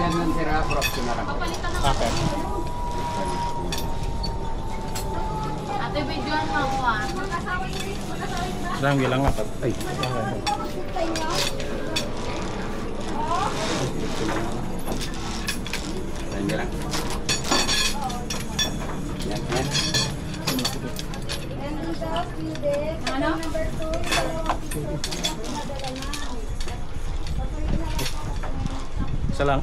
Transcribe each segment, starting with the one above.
yan ng sir, approx na lang. Okay. Ate, videoan mo ako ah. Lang bilang nga. Ay. Yan lang. Yan, yan. Ano? Isa lang.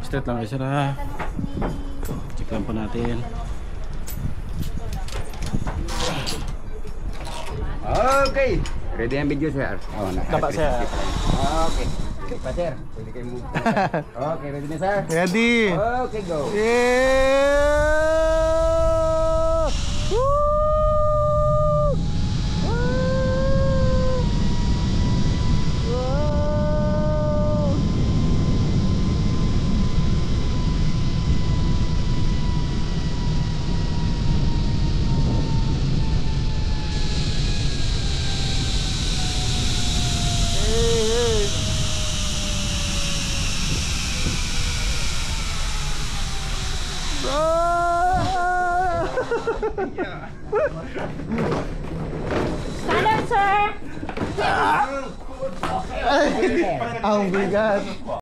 Straight lang isa na. Check lang po natin. Okay. Ready ang video sir? Oh, Dapat, sir. Okay. Pa sir, pwede kayo move. Okay, ready na sir? Ready. Okay, go. Yeah! Woo! Wow! Hey, hey. Silent, sir! Ang bigat.